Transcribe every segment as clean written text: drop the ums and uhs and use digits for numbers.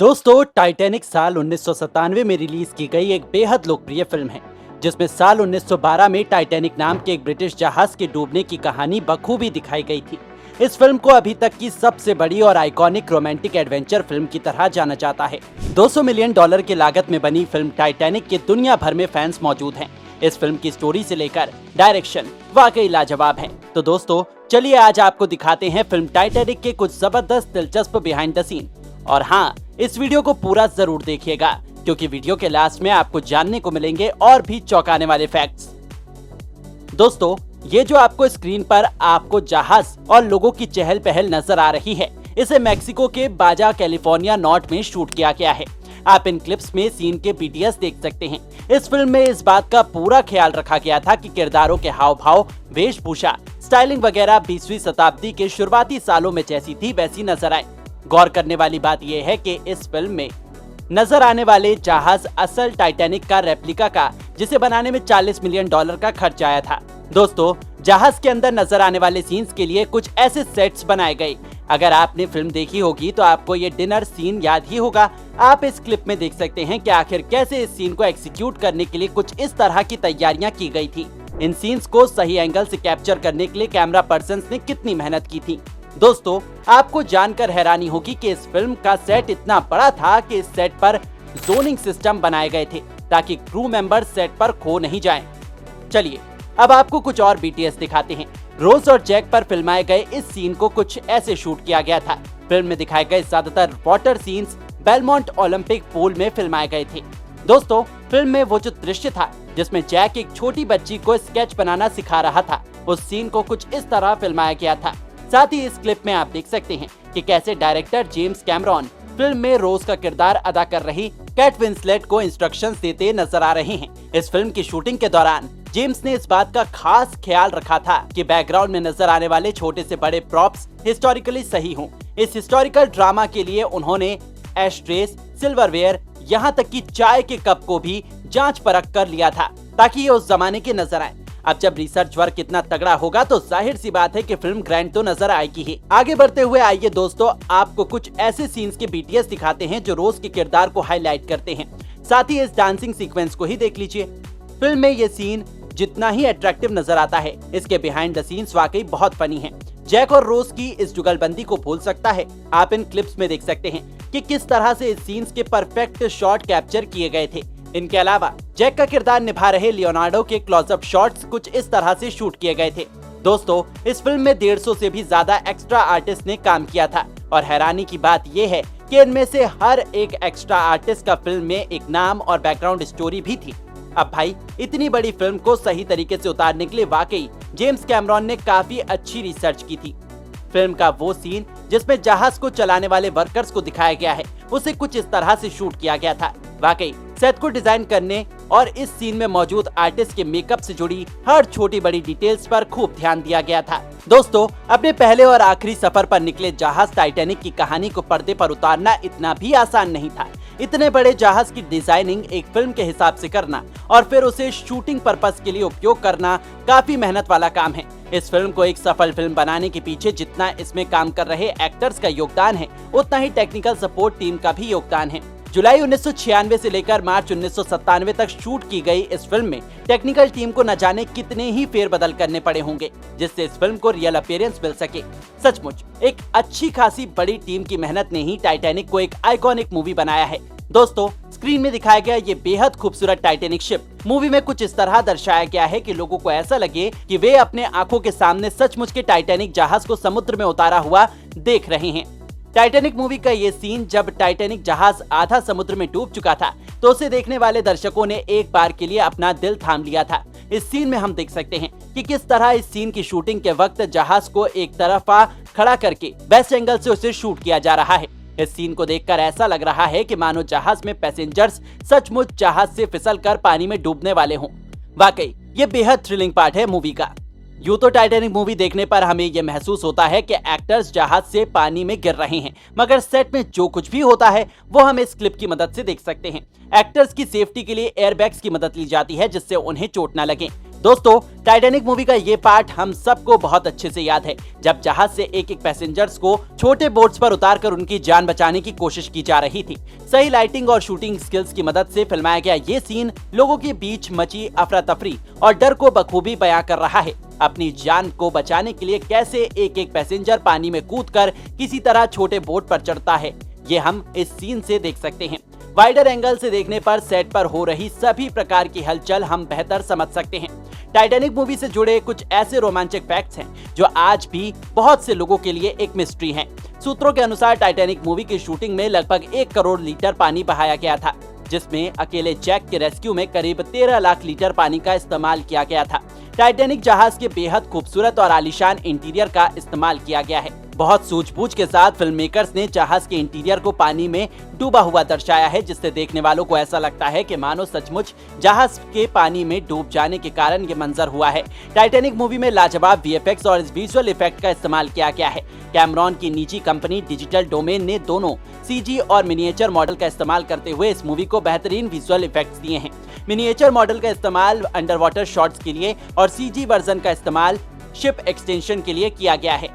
दोस्तों, टाइटैनिक साल 1997 में रिलीज की गई एक बेहद लोकप्रिय फिल्म है, जिसमें साल 1912 में टाइटैनिक नाम के एक ब्रिटिश जहाज के डूबने की कहानी बखूबी दिखाई गई थी। इस फिल्म को अभी तक की सबसे बड़ी और आइकॉनिक रोमांटिक एडवेंचर फिल्म की तरह जाना जाता है। 200 मिलियन डॉलर की लागत में बनी फिल्म टाइटैनिक के दुनिया भर में फैंस मौजूद हैं। इस फिल्म की स्टोरी से लेकर डायरेक्शन वाकई लाजवाब है। तो दोस्तों, चलिए आज आपको दिखाते हैं फिल्म टाइटैनिक के कुछ जबरदस्त दिलचस्प बिहाइंड द सीन। और हाँ, इस वीडियो को पूरा जरूर देखिएगा, क्योंकि वीडियो के लास्ट में आपको जानने को मिलेंगे और भी चौंकाने वाले फैक्ट्स। दोस्तों, ये जो आपको स्क्रीन पर आपको जहाज और लोगों की चहल पहल नजर आ रही है, इसे मेक्सिको के बाजा कैलिफोर्निया नॉर्थ में शूट किया गया है। आप इन क्लिप्स में सीन के BTS देख सकते हैं। इस फिल्म में इस बात का पूरा ख्याल रखा गया था कि किरदारों के हाव भाव, वेशभूषा, स्टाइलिंग वगैरह 20वीं शताब्दी के शुरुआती सालों में जैसी थी वैसी नजर आए। गौर करने वाली बात यह है कि इस फिल्म में नजर आने वाले जहाज असल टाइटैनिक का रेप्लिका का, जिसे बनाने में 40 मिलियन डॉलर का खर्च आया था। दोस्तों, जहाज के अंदर नजर आने वाले सीन्स के लिए कुछ ऐसे सेट्स बनाए गए। अगर आपने फिल्म देखी होगी तो आपको ये डिनर सीन याद ही होगा। आप इस क्लिप में देख सकते हैं कि आखिर कैसे इस सीन को एग्जीक्यूट करने के लिए कुछ इस तरह की तैयारियां की गई थी। इन सीन्स को सही एंगल से कैप्चर करने के लिए कैमरा पर्सन्स ने कितनी मेहनत की थी। दोस्तों, आपको जानकर हैरानी होगी कि इस फिल्म का सेट इतना बड़ा था कि इस सेट पर जोनिंग सिस्टम बनाए गए थे ताकि क्रू मेंबर सेट पर खो नहीं जाएं। चलिए अब आपको कुछ और BTS दिखाते हैं। रोज और जैक पर फिल्माए गए इस सीन को कुछ ऐसे शूट किया गया था। फिल्म में दिखाए गए ज्यादातर water scenes Belmont Olympic pool में फिल्माए गए थे। दोस्तों, फिल्म में वो जो दृश्य था जिसमें जैक एक छोटी बच्ची को स्केच बनाना सिखा रहा था, उस सीन को कुछ इस तरह फिल्माया गया था। साथ ही इस क्लिप में आप देख सकते हैं कि कैसे डायरेक्टर जेम्स कैमरॉन फिल्म में रोज का किरदार अदा कर रही कैट विंसलेट को इंस्ट्रक्शंस देते नजर आ रहे हैं। इस फिल्म की शूटिंग के दौरान जेम्स ने इस बात का खास ख्याल रखा था कि बैकग्राउंड में नजर आने वाले छोटे से बड़े प्रॉप्स हिस्टोरिकली सही हों। इस हिस्टोरिकल ड्रामा के लिए उन्होंने एशट्रेस, सिल्वरवेयर, यहाँ तक कि चाय के कप को भी जांच परख कर लिया था ताकि ये उस जमाने के नजर आए। अब जब रिसर्च वर्क इतना तगड़ा होगा तो जाहिर सी बात है कि फिल्म ग्रैंड तो नजर आएगी ही। आगे बढ़ते हुए आइए दोस्तों, आपको कुछ ऐसे सीन्स के BTS दिखाते हैं जो रोज के किरदार को हाईलाइट करते हैं। साथ ही इस डांसिंग सीक्वेंस को ही देख लीजिए। फिल्म में ये सीन जितना ही अट्रैक्टिव नजर आता है, इसके बिहाइंड द सीन्स वाकई बहुत फनी हैं। जैक और रोज की इस जुगलबंदी को भूल सकता है। आप इन क्लिप्स में देख सकते हैं कि किस तरह से इस सीन्स के परफेक्ट शॉट कैप्चर किए गए थे। इनके अलावा जैक का किरदार निभा रहे लियोनार्डो के क्लोजअप शॉट्स कुछ इस तरह से शूट किए गए थे। दोस्तों, इस फिल्म में 150 से भी ज्यादा एक्स्ट्रा आर्टिस्ट ने काम किया था और हैरानी की बात यह है कि इनमें से हर एक एक्स्ट्रा आर्टिस्ट का फिल्म में एक नाम और बैकग्राउंड स्टोरी भी थी। अब भाई, इतनी बड़ी फिल्म को सही तरीके से उतारने के लिए वाकई जेम्स कैमरॉन ने काफी अच्छी रिसर्च की थी। फिल्म का वो सीन जिसमें जहाज को चलाने वाले वर्कर्स को दिखाया गया है, उसे कुछ इस तरह से शूट किया गया था। वाकई सेट को डिजाइन करने और इस सीन में मौजूद आर्टिस्ट के मेकअप से जुड़ी हर छोटी बड़ी डिटेल्स पर खूब ध्यान दिया गया था। दोस्तों, अपने पहले और आखिरी सफर पर निकले जहाज टाइटैनिक की कहानी को पर्दे पर उतारना इतना भी आसान नहीं था। इतने बड़े जहाज की डिजाइनिंग एक फिल्म के हिसाब से करना और फिर उसे शूटिंग पर्पस के लिए उपयोग करना काफी मेहनत वाला काम है। इस फिल्म को एक सफल फिल्म बनाने के पीछे जितना इसमें काम कर रहे एक्टर्स का योगदान है, उतना ही टेक्निकल सपोर्ट टीम का भी योगदान है। जुलाई 1996 से लेकर मार्च 1997 तक शूट की गई इस फिल्म में टेक्निकल टीम को न जाने कितने ही फेरबदल करने पड़े होंगे, जिससे इस फिल्म को रियल अपीयरेंस मिल सके। सचमुच एक अच्छी खासी बड़ी टीम की मेहनत ने ही टाइटैनिक को एक आइकॉनिक मूवी बनाया है। दोस्तों, स्क्रीन में दिखाया गया ये बेहद खूबसूरत टाइटैनिक शिप मूवी में कुछ इस तरह दर्शाया गया है कि लोगों को ऐसा लगे कि वे अपने आंखों के सामने सचमुच के टाइटैनिक जहाज को समुद्र में उतारा हुआ देख रहे हैं। टाइटैनिक मूवी का ये सीन जब टाइटैनिक जहाज आधा समुद्र में डूब चुका था, तो उसे देखने वाले दर्शकों ने एक बार के लिए अपना दिल थाम लिया था। इस सीन में हम देख सकते हैं कि किस तरह इस सीन की शूटिंग के वक्त जहाज को एक तरफा खड़ा करके बेस्ट एंगल से उसे शूट किया जा रहा है। इस सीन को देखकर ऐसा लग रहा है कि मानो जहाज में पैसेंजर्स सचमुच जहाज से फिसलकर पानी में डूबने वाले हों। वाकई ये बेहद थ्रिलिंग पार्ट है मूवी का। यूं तो टाइटैनिक मूवी देखने पर हमें यह महसूस होता है कि एक्टर्स जहाज से पानी में गिर रहे हैं, मगर सेट में जो कुछ भी होता है वो हम इस क्लिप की मदद से देख सकते हैं। एक्टर्स की सेफ्टी के लिए एयरबैग्स की मदद ली जाती है जिससे उन्हें चोट न लगे। दोस्तों, टाइटैनिक मूवी का ये पार्ट हम सबको बहुत अच्छे से याद है, जब जहाज से एक एक पैसेंजर्स को छोटे बोट्स पर उतारकर उनकी जान बचाने की कोशिश की जा रही थी। सही लाइटिंग और शूटिंग स्किल्स की मदद से फिल्माया गया ये सीन लोगों के बीच मची अफरा तफरी और डर को बखूबी बयां कर रहा है। अपनी जान को बचाने के लिए कैसे एक एक पैसेंजर पानी में कूदकर किसी तरह छोटे बोट पर चढ़ता है, ये हम इस सीन से देख सकते हैं। वाइडर एंगल से देखने पर सेट पर हो रही सभी प्रकार की हलचल हम बेहतर समझ सकते हैं। टाइटैनिक मूवी से जुड़े कुछ ऐसे रोमांचक फैक्ट्स हैं जो आज भी बहुत से लोगों के लिए एक मिस्ट्री हैं। सूत्रों के अनुसार टाइटैनिक मूवी की शूटिंग में लगभग 1 करोड़ लीटर पानी बहाया गया था, जिसमें अकेले जैक के रेस्क्यू में करीब 13 लाख लीटर पानी का इस्तेमाल किया गया था। टाइटैनिक जहाज के बेहद खूबसूरत और आलीशान इंटीरियर का इस्तेमाल किया गया है। बहुत सूझबूझ के साथ फिल्म मेकर्स ने जहाज के इंटीरियर को पानी में डूबा हुआ दर्शाया है, जिससे देखने वालों को ऐसा लगता है कि मानो सचमुच जहाज के पानी में डूब जाने के कारण ये मंजर हुआ है। टाइटैनिक मूवी में लाजवाब वीएफएक्स और विजुअल इफेक्ट का इस्तेमाल किया गया है। कैमरॉन की निजी कंपनी डिजिटल डोमेन ने दोनों सीजी और मिनिएचर मॉडल का इस्तेमाल करते हुए इस मूवी को बेहतरीन विजुअल इफेक्ट्स दिए हैं। मिनिएचर मॉडल का इस्तेमाल अंडर वाटर शॉट्स के लिए और सीजी वर्जन का इस्तेमाल शिप एक्सटेंशन के लिए किया गया है।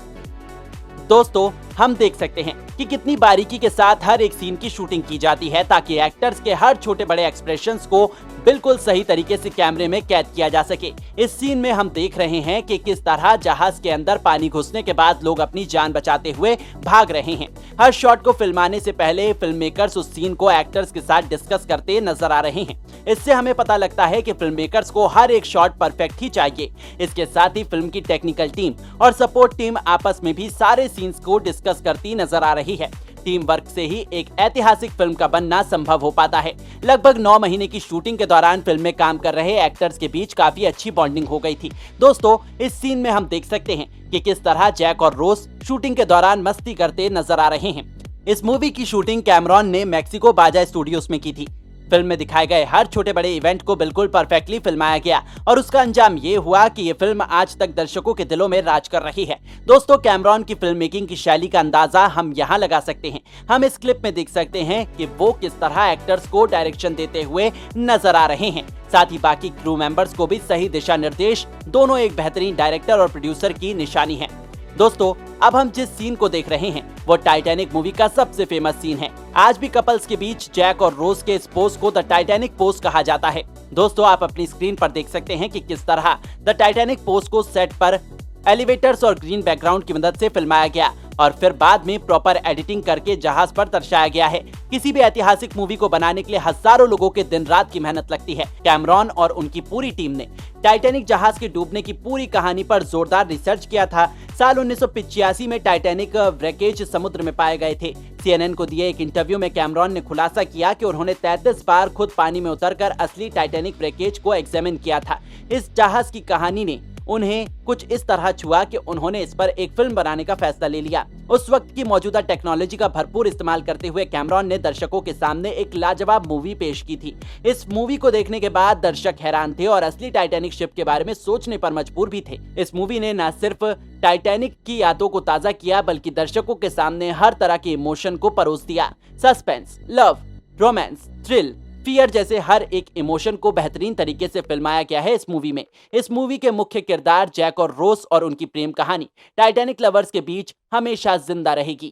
दोस्तों, हम देख सकते हैं कि कितनी बारीकी के साथ हर एक सीन की शूटिंग की जाती है ताकि एक्टर्स के हर छोटे बड़े एक्सप्रेशंस को बिल्कुल सही तरीके से कैमरे में कैद किया जा सके। इस सीन में हम देख रहे हैं कि किस तरह जहाज के अंदर पानी घुसने के बाद लोग अपनी जान बचाते हुए भाग रहे हैं। हर शॉट को फिल्माने से पहले फिल्म मेकर्स उस सीन को एक्टर्स के साथ डिस्कस करते नजर आ रहे हैं। इससे हमें पता लगता है कि फिल्म मेकर्स को हर एक शॉट परफेक्ट ही चाहिए। इसके साथ ही फिल्म की टेक्निकल टीम और सपोर्ट टीम आपस में भी सारे सीन्स को डिस्कस करती नजर आ रही है। टीम वर्क से ही एक ऐतिहासिक फिल्म का बनना संभव हो पाता है। लगभग 9 महीने की शूटिंग के दौरान फिल्म में काम कर रहे एक्टर्स के बीच काफी अच्छी बॉन्डिंग हो गई थी। दोस्तों, इस सीन में हम देख सकते हैं कि किस तरह जैक और रोज शूटिंग के दौरान मस्ती करते नजर आ रहे हैं। इस मूवी की शूटिंग कैमरॉन ने मैक्सिको बाजा स्टूडियोज में की थी। फिल्म में दिखाए गए हर छोटे बड़े इवेंट को बिल्कुल परफेक्टली फिल्माया गया और उसका अंजाम ये हुआ कि ये फिल्म आज तक दर्शकों के दिलों में राज कर रही है। दोस्तों, कैमरॉन की फिल्म मेकिंग की शैली का अंदाजा हम यहाँ लगा सकते हैं। हम इस क्लिप में देख सकते हैं कि वो किस तरह एक्टर्स को डायरेक्शन देते हुए नजर आ रहे हैं। साथ ही बाकी क्रू मेंबर्स को भी सही दिशा निर्देश, दोनों एक बेहतरीन डायरेक्टर और प्रोड्यूसर की निशानी है। दोस्तों, अब हम जिस सीन को देख रहे हैं वो टाइटैनिक मूवी का सबसे फेमस सीन है। आज भी कपल्स के बीच जैक और रोज के इस पोज को द टाइटैनिक पोज कहा जाता है। दोस्तों, आप अपनी स्क्रीन पर देख सकते हैं कि किस तरह द टाइटैनिक पोज को सेट पर एलिवेटर्स और ग्रीन बैकग्राउंड की मदद से फिल्माया गया और फिर बाद में प्रॉपर एडिटिंग करके जहाज पर दर्शाया गया है। किसी भी ऐतिहासिक मूवी को बनाने के लिए हजारों लोगों के दिन रात की मेहनत लगती है। कैमरॉन और उनकी पूरी टीम ने टाइटैनिक जहाज के डूबने की पूरी कहानी पर जोरदार रिसर्च किया था। साल 1985 में टाइटैनिक व्रेकेज समुद्र में पाए गए थे। CNN को दिए एक इंटरव्यू में कैमरॉन ने खुलासा किया कि उन्होंने 33 बार खुद पानी में उतरकर असली टाइटैनिक व्रेकेज को एग्जामिन किया था। इस जहाज की कहानी ने उन्हें कुछ इस तरह छुआ कि उन्होंने इस पर एक फिल्म बनाने का फैसला ले लिया। उस वक्त की मौजूदा टेक्नोलॉजी का भरपूर इस्तेमाल करते हुए कैमरॉन ने दर्शकों के सामने एक लाजवाब मूवी पेश की थी। इस मूवी को देखने के बाद दर्शक हैरान थे और असली टाइटैनिक शिप के बारे में सोचने पर मजबूर भी थे। इस मूवी ने न सिर्फ टाइटैनिक की यादों को ताजा किया बल्कि दर्शकों के सामने हर तरह के इमोशन को परोस दिया। Suspense, love, romance, thrill, fear जैसे हर एक इमोशन को बेहतरीन तरीके से फिल्माया गया है इस मूवी में। इस मूवी के मुख्य किरदार जैक और रोज और उनकी प्रेम कहानी टाइटैनिक लवर्स के बीच हमेशा जिंदा रहेगी।